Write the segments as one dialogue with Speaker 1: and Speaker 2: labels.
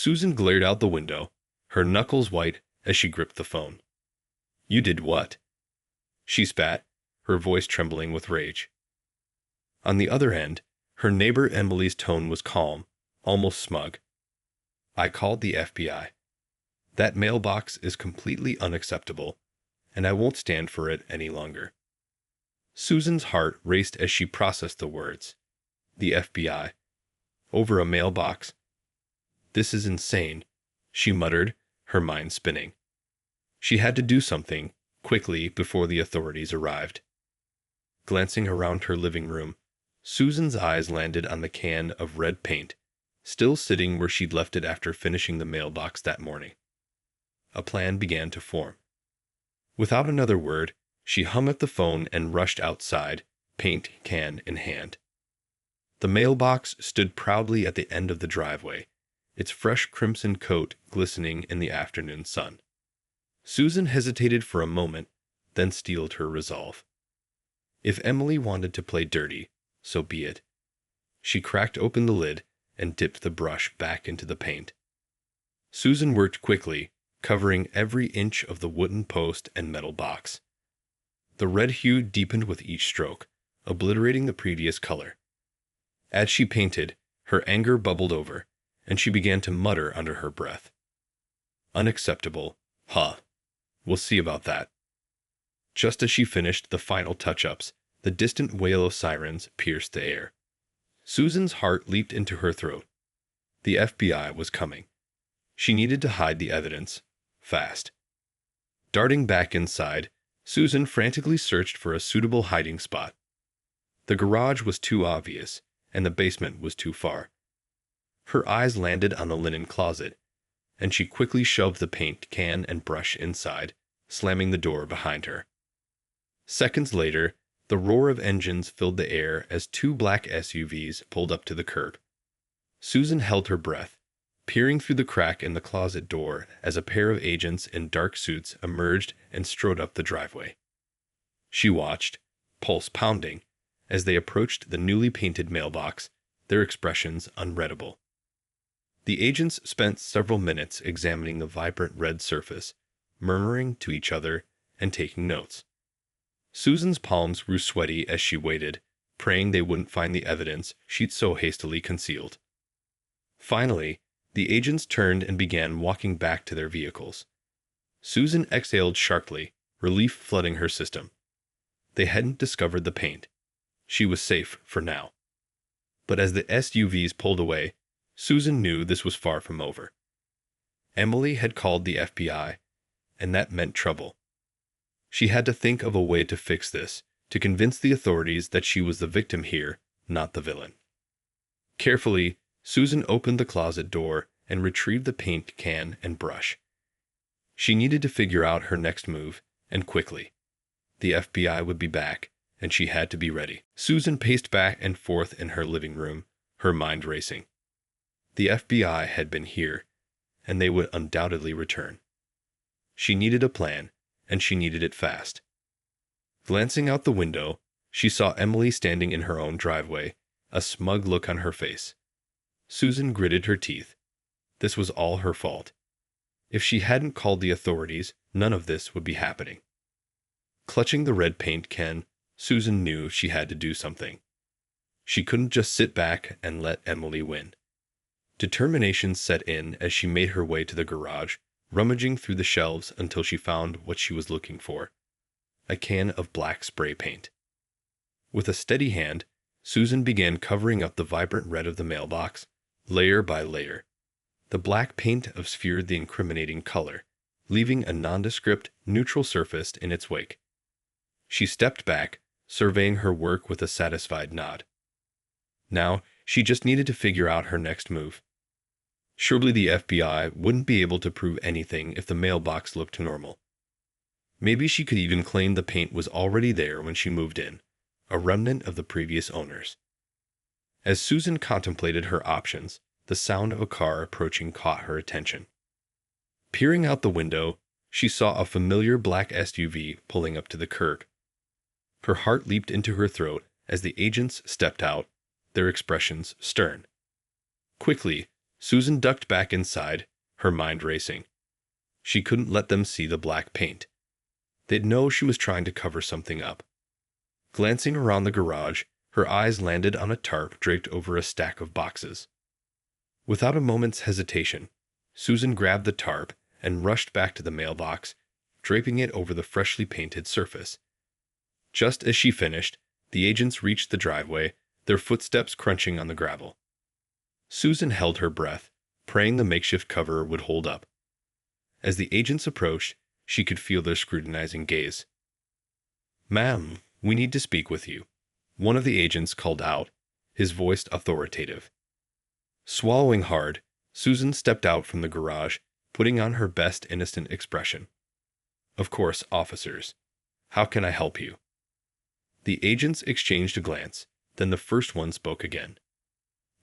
Speaker 1: Susan glared out the window, her knuckles white as she gripped the phone. "You did what?" She spat, her voice trembling with rage. On the other end, her neighbor Emily's tone was calm, almost smug. "I called the FBI. That mailbox is completely unacceptable, and I won't stand for it any longer." Susan's heart raced as she processed the words. The FBI. Over a mailbox. "This is insane," she muttered, her mind spinning. She had to do something, quickly, before the authorities arrived. Glancing around her living room, Susan's eyes landed on the can of red paint, still sitting where she'd left it after finishing the mailbox that morning. A plan began to form. Without another word, she hung up the phone and rushed outside, paint can in hand. The mailbox stood proudly at the end of the driveway, its fresh crimson coat glistening in the afternoon sun. Susan hesitated for a moment, then steeled her resolve. If Emily wanted to play dirty, so be it. She cracked open the lid and dipped the brush back into the paint. Susan worked quickly, covering every inch of the wooden post and metal box. The red hue deepened with each stroke, obliterating the previous color. As she painted, her anger bubbled over, and she began to mutter under her breath. "Unacceptable. Huh. We'll see about that." Just as she finished the final touch-ups, the distant wail of sirens pierced the air. Susan's heart leaped into her throat. The FBI was coming. She needed to hide the evidence, fast. Darting back inside, Susan frantically searched for a suitable hiding spot. The garage was too obvious, and the basement was too far. Her eyes landed on the linen closet, and she quickly shoved the paint can and brush inside, slamming the door behind her. Seconds later, the roar of engines filled the air as two black SUVs pulled up to the curb. Susan held her breath, peering through the crack in the closet door as a pair of agents in dark suits emerged and strode up the driveway. She watched, pulse pounding, as they approached the newly painted mailbox, their expressions unreadable. The agents spent several minutes examining the vibrant red surface, murmuring to each other and taking notes. Susan's palms grew sweaty as she waited, praying they wouldn't find the evidence she'd so hastily concealed. Finally, the agents turned and began walking back to their vehicles. Susan exhaled sharply, relief flooding her system. They hadn't discovered the paint. She was safe for now. But as the SUVs pulled away, Susan knew this was far from over. Emily had called the FBI, and that meant trouble. She had to think of a way to fix this, to convince the authorities that she was the victim here, not the villain. Carefully, Susan opened the closet door and retrieved the paint can and brush. She needed to figure out her next move, and quickly. The FBI would be back, and she had to be ready. Susan paced back and forth in her living room, her mind racing. The FBI had been here, and they would undoubtedly return. She needed a plan, and she needed it fast. Glancing out the window, she saw Emily standing in her own driveway, a smug look on her face. Susan gritted her teeth. This was all her fault. If she hadn't called the authorities, none of this would be happening. Clutching the red paint can, Susan knew she had to do something. She couldn't just sit back and let Emily win. Determination set in as she made her way to the garage, rummaging through the shelves until she found what she was looking for: a can of black spray paint. With a steady hand, Susan began covering up the vibrant red of the mailbox, layer by layer. The black paint obscured the incriminating color, leaving a nondescript, neutral surface in its wake. She stepped back, surveying her work with a satisfied nod. Now, she just needed to figure out her next move. Surely the FBI wouldn't be able to prove anything if the mailbox looked normal. Maybe she could even claim the paint was already there when she moved in, a remnant of the previous owners. As Susan contemplated her options, the sound of a car approaching caught her attention. Peering out the window, she saw a familiar black SUV pulling up to the curb. Her heart leaped into her throat as the agents stepped out, their expressions stern. Quickly, Susan ducked back inside, her mind racing. She couldn't let them see the black paint. They'd know she was trying to cover something up. Glancing around the garage, her eyes landed on a tarp draped over a stack of boxes. Without a moment's hesitation, Susan grabbed the tarp and rushed back to the mailbox, draping it over the freshly painted surface. Just as she finished, the agents reached the driveway, their footsteps crunching on the gravel. Susan held her breath, praying the makeshift cover would hold up. As the agents approached, she could feel their scrutinizing gaze. "Ma'am, we need to speak with you," one of the agents called out, his voice authoritative. Swallowing hard, Susan stepped out from the garage, putting on her best innocent expression. "Of course, officers. How can I help you?" The agents exchanged a glance, then the first one spoke again.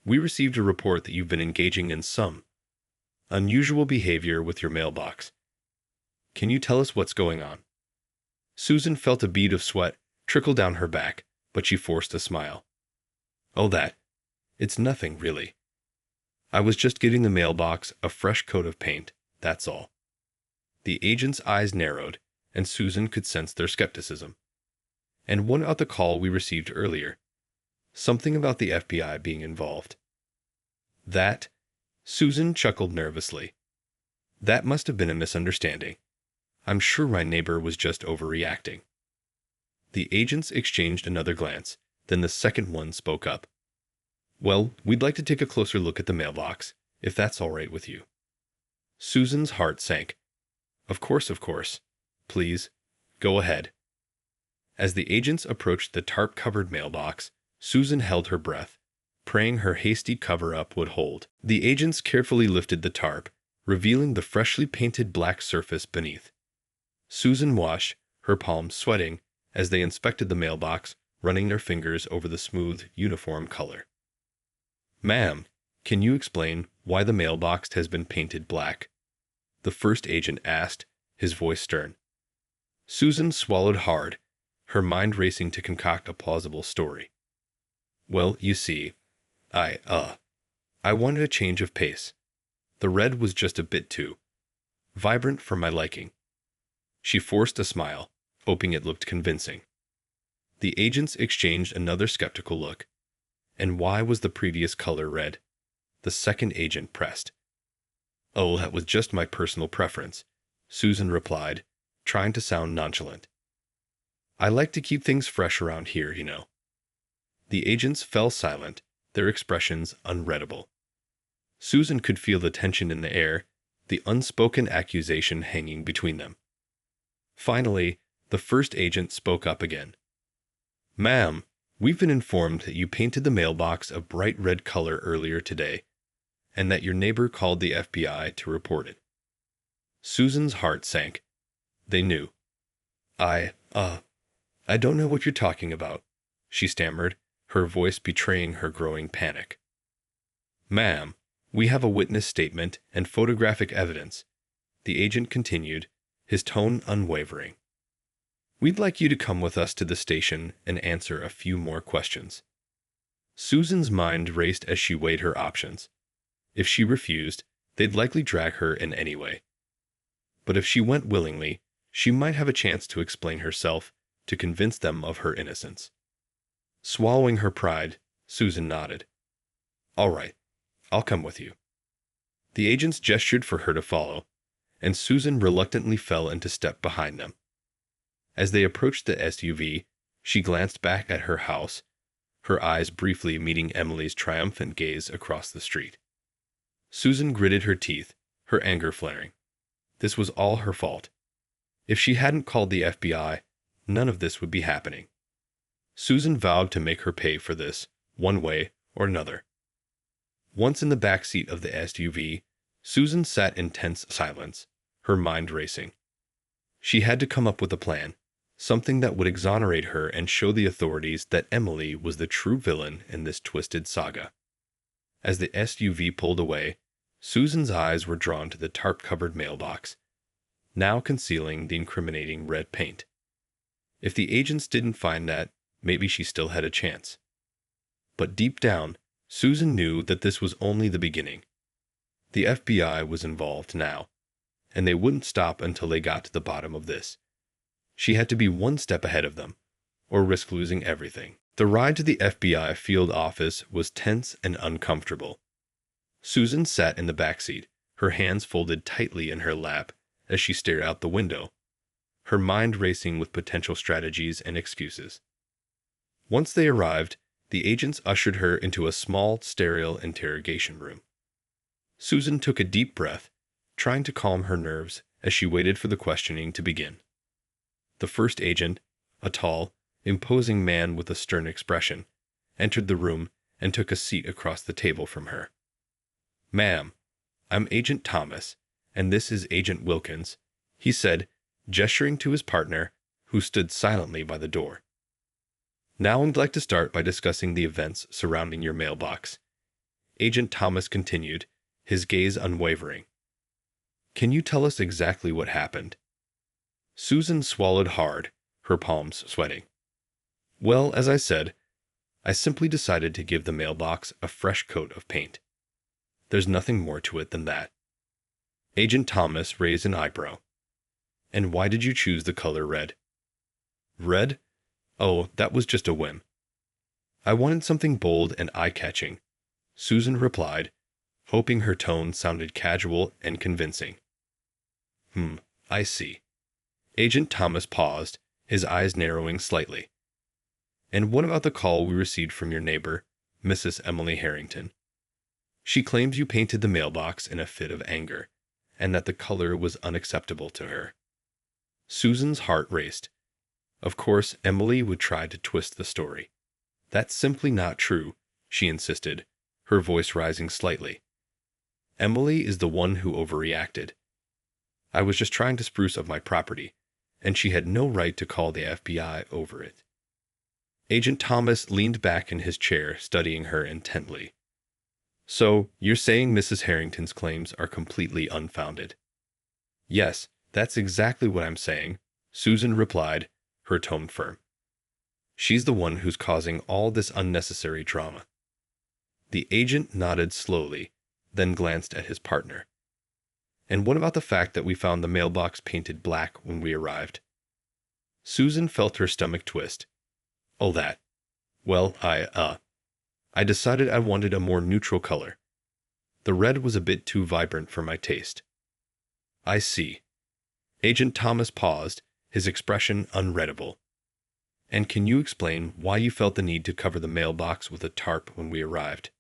Speaker 1: "We received a report that you've been engaging in some unusual behavior with your mailbox. Can you tell us what's going on?" Susan felt a bead of sweat trickle down her back, but she forced a smile. "Oh, it's nothing, really. I was just getting the mailbox a fresh coat of paint, that's all." The agent's eyes narrowed, and Susan could sense their skepticism. "And what about the call we received earlier? Something about the FBI being involved." "That?" Susan chuckled nervously. "That must have been a misunderstanding. I'm sure my neighbor was just overreacting." The agents exchanged another glance, then the second one spoke up. "Well, we'd like to take a closer look at the mailbox, if that's all right with you." Susan's heart sank. Of course. Please, go ahead." As the agents approached the tarp-covered mailbox, Susan held her breath, praying her hasty cover-up would hold. The agents carefully lifted the tarp, revealing the freshly painted black surface beneath. Susan watched, her palms sweating, as they inspected the mailbox, running their fingers over the smooth, uniform color. "Ma'am, can you explain why the mailbox has been painted black?" the first agent asked, his voice stern. Susan swallowed hard, her mind racing to concoct a plausible story. "Well, you see, I wanted a change of pace. The red was just a bit too vibrant for my liking." She forced a smile, hoping it looked convincing. The agents exchanged another skeptical look. "And why was the previous color red?" the second agent pressed. "Oh, that was just my personal preference," Susan replied, trying to sound nonchalant. "I like to keep things fresh around here, you know." The agents fell silent, their expressions unreadable. Susan could feel the tension in the air, the unspoken accusation hanging between them. Finally, the first agent spoke up again. "Ma'am, we've been informed that you painted the mailbox a bright red color earlier today, and that your neighbor called the FBI to report it." Susan's heart sank. They knew. I don't know what you're talking about," she stammered, her voice betraying her growing panic. "Ma'am, we have a witness statement and photographic evidence," the agent continued, his tone unwavering. "We'd like you to come with us to the station and answer a few more questions." Susan's mind raced as she weighed her options. If she refused, they'd likely drag her in anyway. But if she went willingly, she might have a chance to explain herself, to convince them of her innocence. Swallowing her pride, Susan nodded. "All right, I'll come with you." The agents gestured for her to follow, and Susan reluctantly fell into step behind them. As they approached the SUV, she glanced back at her house, her eyes briefly meeting Emily's triumphant gaze across the street. Susan gritted her teeth, her anger flaring. This was all her fault. If she hadn't called the FBI, none of this would be happening. Susan vowed to make her pay for this, one way or another. Once in the back seat of the SUV, Susan sat in tense silence, her mind racing. She had to come up with a plan, something that would exonerate her and show the authorities that Emily was the true villain in this twisted saga. As the SUV pulled away, Susan's eyes were drawn to the tarp-covered mailbox, now concealing the incriminating red paint. If the agents didn't find that, maybe she still had a chance. But deep down, Susan knew that this was only the beginning. The FBI was involved now, and they wouldn't stop until they got to the bottom of this. She had to be one step ahead of them, or risk losing everything. The ride to the FBI field office was tense and uncomfortable. Susan sat in the back seat, her hands folded tightly in her lap as she stared out the window, her mind racing with potential strategies and excuses. Once they arrived, the agents ushered her into a small, sterile interrogation room. Susan took a deep breath, trying to calm her nerves as she waited for the questioning to begin. The first agent, a tall, imposing man with a stern expression, entered the room and took a seat across the table from her. "Ma'am, I'm Agent Thomas, and this is Agent Wilkins," he said, gesturing to his partner, who stood silently by the door. "Now I'd like to start by discussing the events surrounding your mailbox," Agent Thomas continued, his gaze unwavering. "Can you tell us exactly what happened?" Susan swallowed hard, her palms sweating. "Well, as I said, I simply decided to give the mailbox a fresh coat of paint. There's nothing more to it than that." Agent Thomas raised an eyebrow. "And why did you choose the color red?" "Red? Oh, that was just a whim. I wanted something bold and eye-catching," Susan replied, hoping her tone sounded casual and convincing. I see." Agent Thomas paused, his eyes narrowing slightly. "And what about the call we received from your neighbor, Mrs. Emily Harrington? She claims you painted the mailbox in a fit of anger, and that the color was unacceptable to her." Susan's heart raced. Of course, Emily would try to twist the story. "That's simply not true," she insisted, her voice rising slightly. "Emily is the one who overreacted. I was just trying to spruce up my property, and she had no right to call the FBI over it." Agent Thomas leaned back in his chair, studying her intently. "So, you're saying Mrs. Harrington's claims are completely unfounded?" "Yes, that's exactly what I'm saying," Susan replied, her tone firm. "She's the one who's causing all this unnecessary drama." The agent nodded slowly, then glanced at his partner. "And what about the fact that we found the mailbox painted black when we arrived?" Susan felt her stomach twist. "Oh, that. Well, I decided I wanted a more neutral color. The red was a bit too vibrant for my taste." "I see." Agent Thomas paused, his expression unreadable. "And can you explain why you felt the need to cover the mailbox with a tarp when we arrived?"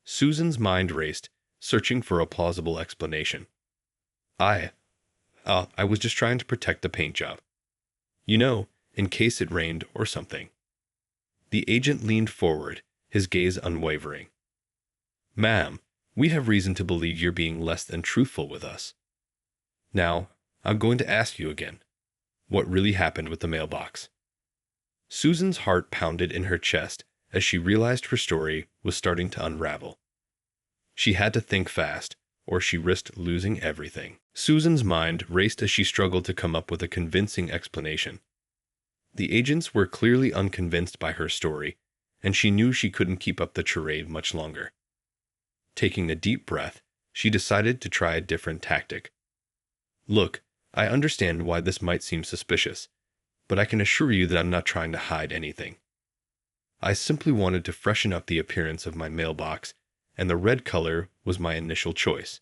Speaker 1: Susan's mind raced, searching for a plausible explanation. I was just trying to protect the paint job. You know, in case it rained or something." The agent leaned forward, his gaze unwavering. "Ma'am, we have reason to believe you're being less than truthful with us. Now, I'm going to ask you again. What really happened with the mailbox?" Susan's heart pounded in her chest as she realized her story was starting to unravel. She had to think fast, or she risked losing everything. Susan's mind raced as she struggled to come up with a convincing explanation. The agents were clearly unconvinced by her story, and she knew she couldn't keep up the charade much longer. Taking a deep breath, she decided to try a different tactic. "Look, I understand why this might seem suspicious, but I can assure you that I'm not trying to hide anything. I simply wanted to freshen up the appearance of my mailbox, and the red color was my initial choice.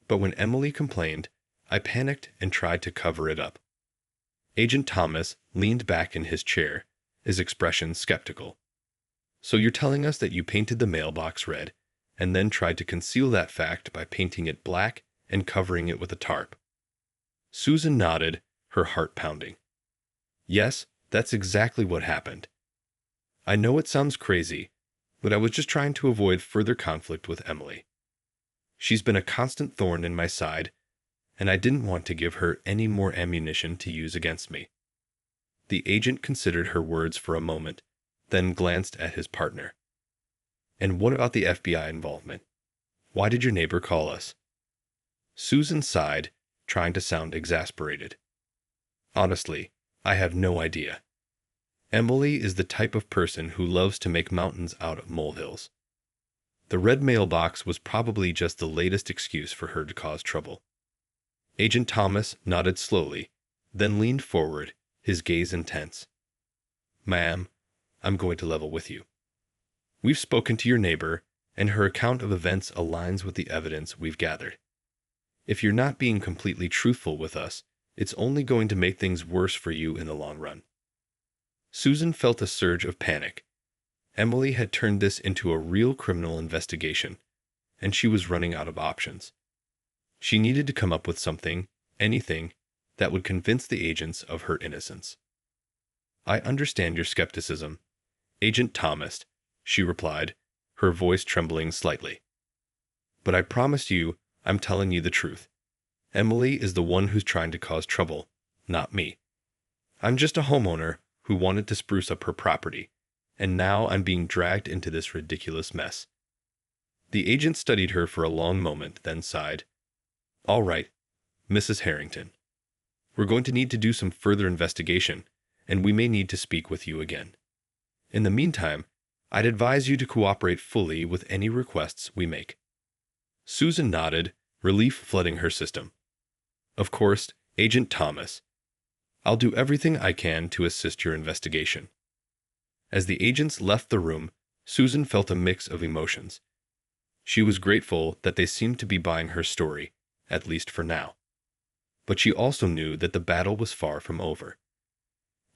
Speaker 1: But when Emily complained, I panicked and tried to cover it up." Agent Thomas leaned back in his chair, his expression skeptical. "So you're telling us that you painted the mailbox red, and then tried to conceal that fact by painting it black and covering it with a tarp?" Susan nodded, her heart pounding. "Yes, that's exactly what happened. I know it sounds crazy, but I was just trying to avoid further conflict with Emily. She's been a constant thorn in my side, and I didn't want to give her any more ammunition to use against me." The agent considered her words for a moment, then glanced at his partner. "And what about the FBI involvement? Why did your neighbor call us?" Susan sighed, trying to sound exasperated. "Honestly, I have no idea. Emily is the type of person who loves to make mountains out of molehills. The red mailbox was probably just the latest excuse for her to cause trouble. Agent Thomas nodded slowly, then leaned forward, his gaze intense. "Ma'am, I'm going to level with you. We've spoken to your neighbor, and her account of events aligns with the evidence we've gathered. If you're not being completely truthful with us, it's only going to make things worse for you in the long run." Susan felt a surge of panic. Emily had turned this into a real criminal investigation, and she was running out of options. She needed to come up with something, anything, that would convince the agents of her innocence. "I understand your skepticism, Agent Thomas," she replied, her voice trembling slightly. "But I promise you I'm telling you the truth. Emily is the one who's trying to cause trouble, not me. I'm just a homeowner who wanted to spruce up her property, and now I'm being dragged into this ridiculous mess." The agent studied her for a long moment, then sighed. "All right, Mrs. Harrington. We're going to need to do some further investigation, and we may need to speak with you again. In the meantime, I'd advise you to cooperate fully with any requests we make." Susan nodded, relief flooding her system. "Of course, Agent Thomas. I'll do everything I can to assist your investigation." As the agents left the room, Susan felt a mix of emotions. She was grateful that they seemed to be buying her story, at least for now. But she also knew that the battle was far from over.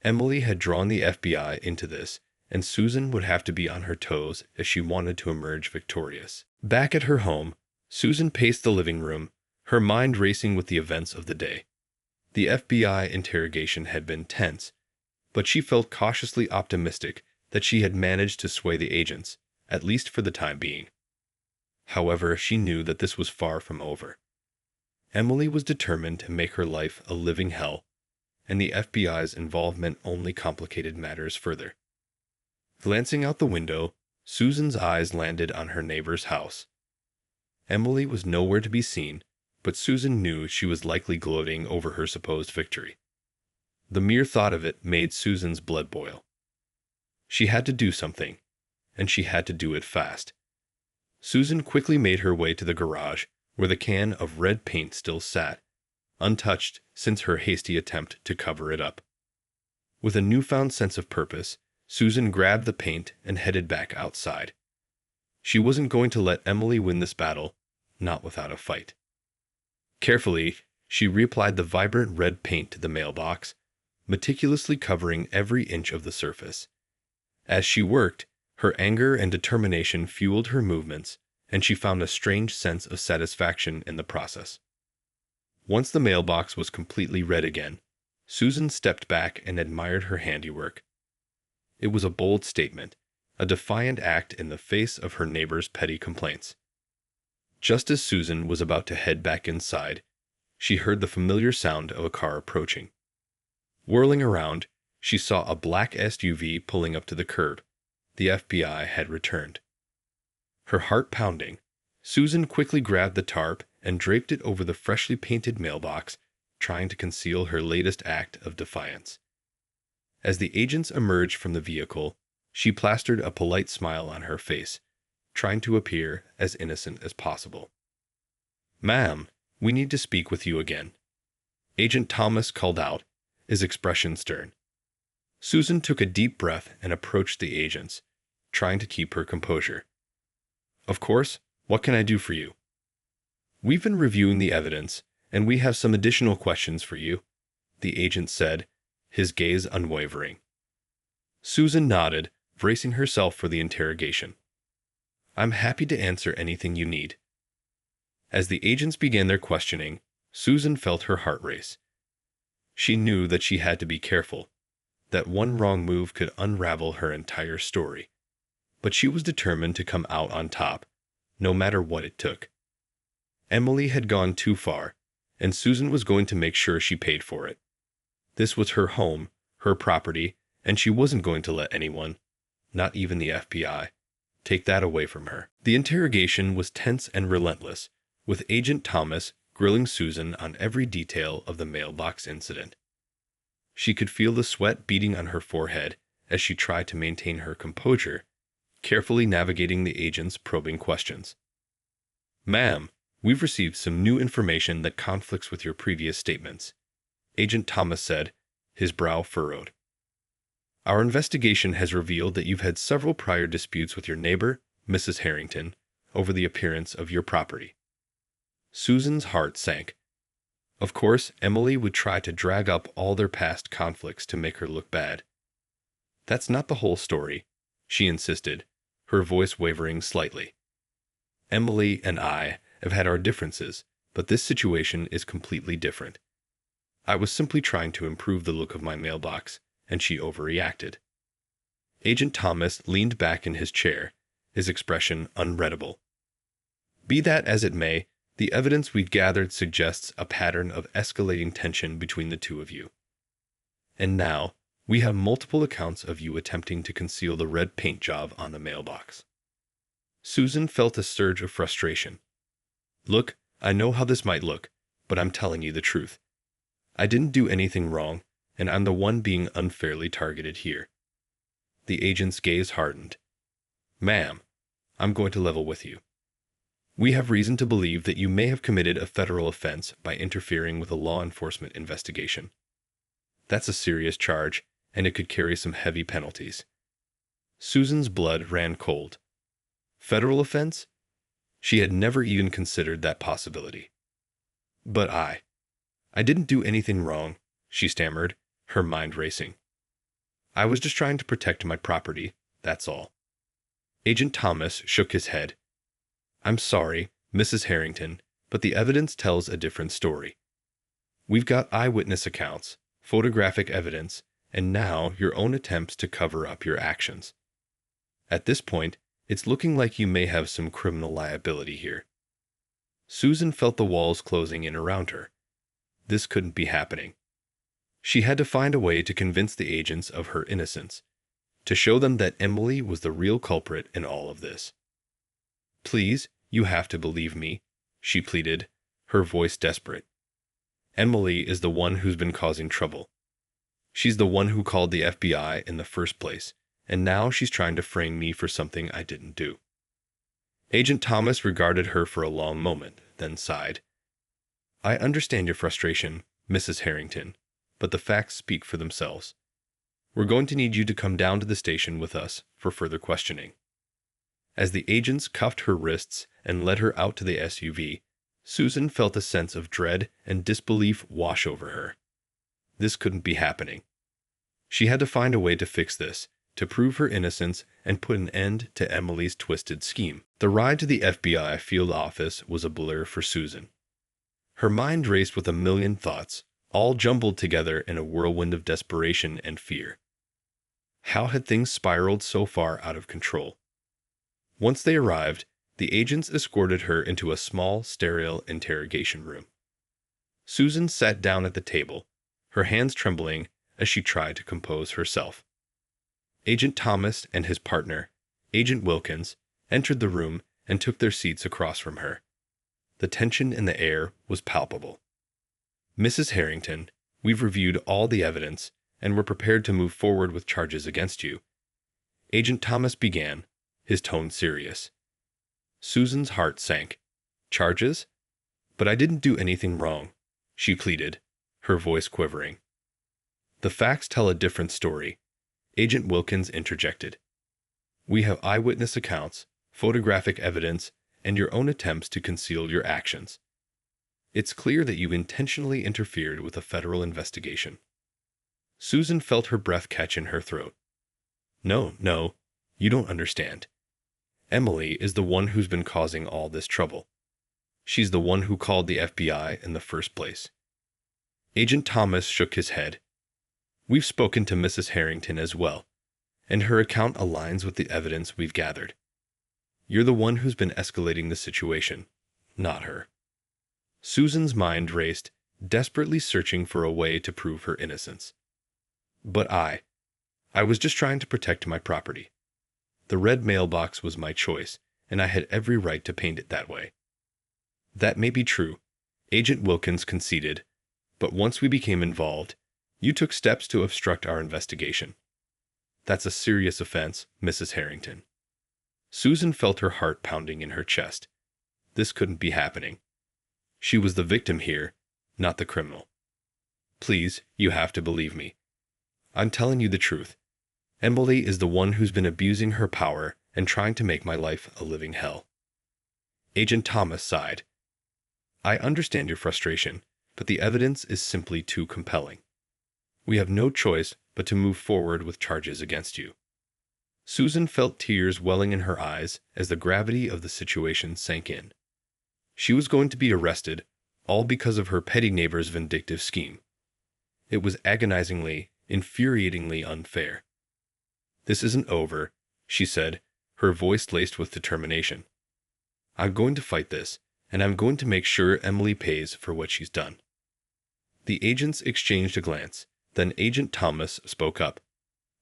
Speaker 1: Emily had drawn the FBI into this, and Susan would have to be on her toes if she wanted to emerge victorious. Back at her home, Susan paced the living room, her mind racing with the events of the day. The FBI interrogation had been tense, but she felt cautiously optimistic that she had managed to sway the agents, at least for the time being. However, she knew that this was far from over. Emily was determined to make her life a living hell, and the FBI's involvement only complicated matters further. Glancing out the window, Susan's eyes landed on her neighbor's house. Emily was nowhere to be seen, but Susan knew she was likely gloating over her supposed victory. The mere thought of it made Susan's blood boil. She had to do something, and she had to do it fast. Susan quickly made her way to the garage, where the can of red paint still sat, untouched since her hasty attempt to cover it up. With a newfound sense of purpose, Susan grabbed the paint and headed back outside. She wasn't going to let Emily win this battle, not without a fight. Carefully, she reapplied the vibrant red paint to the mailbox, meticulously covering every inch of the surface. As she worked, her anger and determination fueled her movements, and she found a strange sense of satisfaction in the process. Once the mailbox was completely red again, Susan stepped back and admired her handiwork. It was a bold statement, a defiant act in the face of her neighbor's petty complaints. Just as Susan was about to head back inside, she heard the familiar sound of a car approaching. Whirling around, she saw a black SUV pulling up to the curb. The FBI had returned. Her heart pounding, Susan quickly grabbed the tarp and draped it over the freshly painted mailbox, trying to conceal her latest act of defiance. As the agents emerged from the vehicle, she plastered a polite smile on her face, trying to appear as innocent as possible. "Ma'am, we need to speak with you again," Agent Thomas called out, his expression stern. Susan took a deep breath and approached the agents, trying to keep her composure. "Of course, what can I do for you?" "We've been reviewing the evidence, and we have some additional questions for you," the agent said, his gaze unwavering. Susan nodded, bracing herself for the interrogation. "I'm happy to answer anything you need." As the agents began their questioning, Susan felt her heart race. She knew that she had to be careful, that one wrong move could unravel her entire story. But she was determined to come out on top, no matter what it took. Emily had gone too far, and Susan was going to make sure she paid for it. This was her home, her property, and she wasn't going to let anyone, not even the FBI, take that away from her. The interrogation was tense and relentless, with Agent Thomas grilling Susan on every detail of the mailbox incident. She could feel the sweat beading on her forehead as she tried to maintain her composure, carefully navigating the agent's probing questions. "Ma'am, we've received some new information that conflicts with your previous statements," Agent Thomas said, his brow furrowed. "Our investigation has revealed that you've had several prior disputes with your neighbor, Mrs. Harrington, over the appearance of your property." Susan's heart sank. Of course, Emily would try to drag up all their past conflicts to make her look bad. "That's not the whole story," she insisted, her voice wavering slightly. "Emily and I have had our differences, but this situation is completely different. I was simply trying to improve the look of my mailbox, and she overreacted." Agent Thomas leaned back in his chair, his expression unreadable. "Be that as it may, the evidence we've gathered suggests a pattern of escalating tension between the two of you. And now, we have multiple accounts of you attempting to conceal the red paint job on the mailbox." Susan felt a surge of frustration. "Look, I know how this might look, but I'm telling you the truth. I didn't do anything wrong, and I'm the one being unfairly targeted here." The agent's gaze hardened. "Ma'am, I'm going to level with you. We have reason to believe that you may have committed a federal offense by interfering with a law enforcement investigation. That's a serious charge, and it could carry some heavy penalties." Susan's blood ran cold. Federal offense? She had never even considered that possibility. "But I didn't do anything wrong," she stammered, her mind racing. "I was just trying to protect my property, that's all." Agent Thomas shook his head. "I'm sorry, Mrs. Harrington, but the evidence tells a different story. We've got eyewitness accounts, photographic evidence, and now your own attempts to cover up your actions. At this point, it's looking like you may have some criminal liability here." Susan felt the walls closing in around her. This couldn't be happening. She had to find a way to convince the agents of her innocence, to show them that Emily was the real culprit in all of this. "Please, you have to believe me," she pleaded, her voice desperate. "Emily is the one who's been causing trouble. She's the one who called the FBI in the first place, and now she's trying to frame me for something I didn't do." Agent Thomas regarded her for a long moment, then sighed. "I understand your frustration, Mrs. Harrington, but the facts speak for themselves. We're going to need you to come down to the station with us for further questioning." As the agents cuffed her wrists and led her out to the SUV, Susan felt a sense of dread and disbelief wash over her. This couldn't be happening. She had to find a way to fix this, to prove her innocence and put an end to Emily's twisted scheme. The ride to the FBI field office was a blur for Susan. Her mind raced with a million thoughts, all jumbled together in a whirlwind of desperation and fear. How had things spiraled so far out of control? Once they arrived, the agents escorted her into a small, sterile interrogation room. Susan sat down at the table, her hands trembling as she tried to compose herself. Agent Thomas and his partner, Agent Wilkins, entered the room and took their seats across from her. The tension in the air was palpable. "Mrs. Harrington, we've reviewed all the evidence, and we're prepared to move forward with charges against you," Agent Thomas began, his tone serious. Susan's heart sank. "Charges? But I didn't do anything wrong," she pleaded, her voice quivering. "The facts tell a different story," Agent Wilkins interjected. "We have eyewitness accounts, photographic evidence, and your own attempts to conceal your actions. It's clear that you intentionally interfered with a federal investigation." Susan felt her breath catch in her throat. No, you don't understand. Emily is the one who's been causing all this trouble. She's the one who called the FBI in the first place." Agent Thomas shook his head. "We've spoken to Mrs. Harrington as well, and her account aligns with the evidence we've gathered. You're the one who's been escalating the situation, not her." Susan's mind raced, desperately searching for a way to prove her innocence. "But I was just trying to protect my property. The red mailbox was my choice, and I had every right to paint it that way." "That may be true," Agent Wilkins conceded, "but once we became involved, you took steps to obstruct our investigation. That's a serious offense, Mrs. Harrington." Susan felt her heart pounding in her chest. This couldn't be happening. She was the victim here, not the criminal. Please, you have to believe me. I'm telling you the truth. Emily is the one who's been abusing her power and trying to make my life a living hell. Agent Thomas sighed. I understand your frustration, but the evidence is simply too compelling. We have no choice but to move forward with charges against you. Susan felt tears welling in her eyes as the gravity of the situation sank in. She was going to be arrested, all because of her petty neighbor's vindictive scheme. It was agonizingly, infuriatingly unfair. This isn't over, she said, her voice laced with determination. I'm going to fight this, and I'm going to make sure Emily pays for what she's done. The agents exchanged a glance, then Agent Thomas spoke up.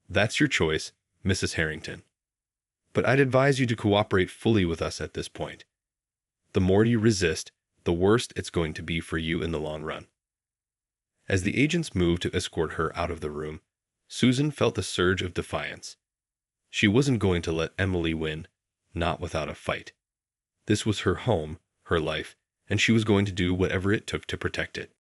Speaker 1: That's your choice, Mrs. Harrington. But I'd advise you to cooperate fully with us at this point. The more you resist, the worse it's going to be for you in the long run. As the agents moved to escort her out of the room, Susan felt a surge of defiance. She wasn't going to let Emily win, not without a fight. This was her home, her life, and she was going to do whatever it took to protect it.